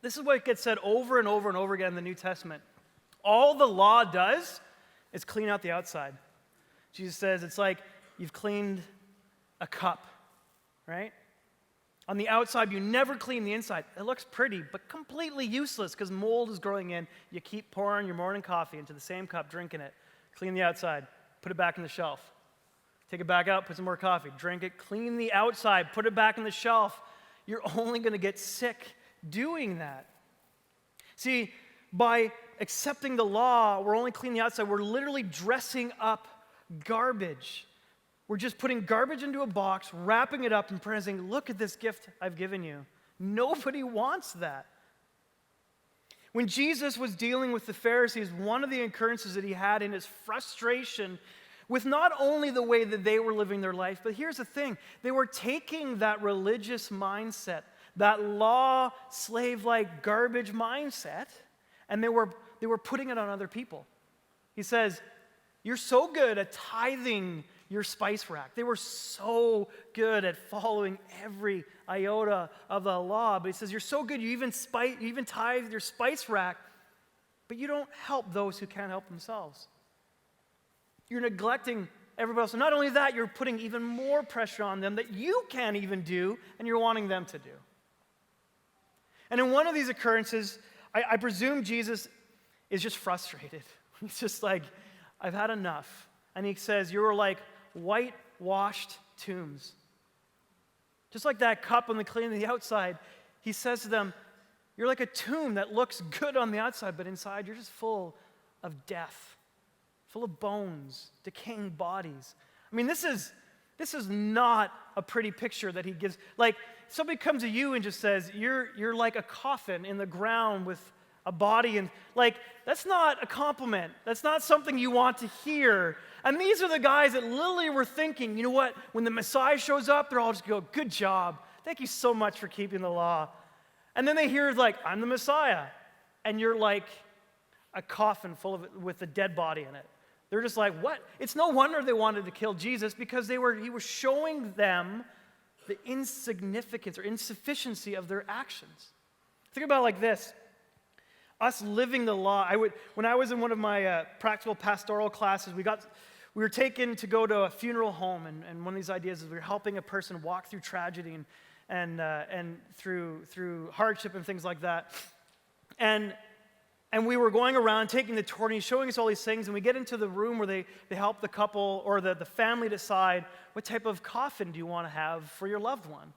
This is what gets said over and over and over again in the New Testament. All the law does is clean out the outside. Jesus says it's like you've cleaned a cup, right? On the outside, you never clean the inside. It looks pretty, but completely useless because mold is growing in. You keep pouring your morning coffee into the same cup, drinking it. Clean the outside, put it back on the shelf. Take it back out, put some more coffee, drink it, clean the outside, put it back on the shelf. You're only going to get sick doing that. See, by accepting the law, we're only cleaning the outside. We're literally dressing up garbage. We're just putting garbage into a box, wrapping it up, and saying, look at this gift I've given you. Nobody wants that. When Jesus was dealing with the Pharisees, one of the occurrences that he had in his frustration with not only the way that they were living their life, but here's the thing. They were taking that religious mindset, that law, slave-like garbage mindset, and they were putting it on other people. He says, you're so good at tithing your spice rack. They were so good at following every iota of the law. But he says, you're so good, you even tithe your spice rack, but you don't help those who can't help themselves. You're neglecting everybody else. And not only that, you're putting even more pressure on them that you can't even do, and you're wanting them to do. And in one of these occurrences, I presume Jesus is just frustrated. He's just like, I've had enough. And he says, you're like whitewashed tombs. Just like that cup on the clean on the outside, he says to them, you're like a tomb that looks good on the outside, but inside you're just full of death, full of bones, decaying bodies. I mean, this is not a pretty picture that he gives. Like, somebody comes to you and just says, you're like a coffin in the ground with a body, and like, that's not a compliment. That's not something you want to hear. And these are the guys that literally were thinking, you know what, when the Messiah shows up, they're all just go, good job. Thank you so much for keeping the law. And then they hear like, I'm the Messiah. And you're like a coffin full of it with a dead body in it. They're just like, what? It's no wonder they wanted to kill Jesus, because he was showing them the insignificance or insufficiency of their actions. Think about it like this. Us living the law, when I was in one of my practical pastoral classes, we were taken to go to a funeral home, and one of these ideas is we were helping a person walk through tragedy and through hardship and things like that. And we were going around taking the tour, and he's showing us all these things, and we get into the room where they help the couple or the family decide what type of coffin do you want to have for your loved one.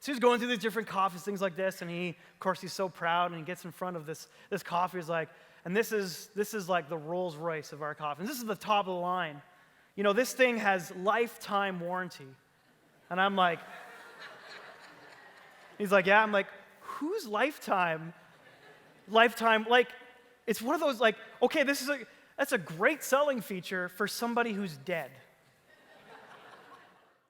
So he's going through these different coffins, things like this, and of course, he's so proud, and he gets in front of this coffin. He's like, and this is like the Rolls Royce of our coffins. This is the top of the line. You know, this thing has lifetime warranty. And I'm like, he's like, yeah. I'm like, whose lifetime? Like, it's one of those, like, okay, that's a great selling feature for somebody who's dead.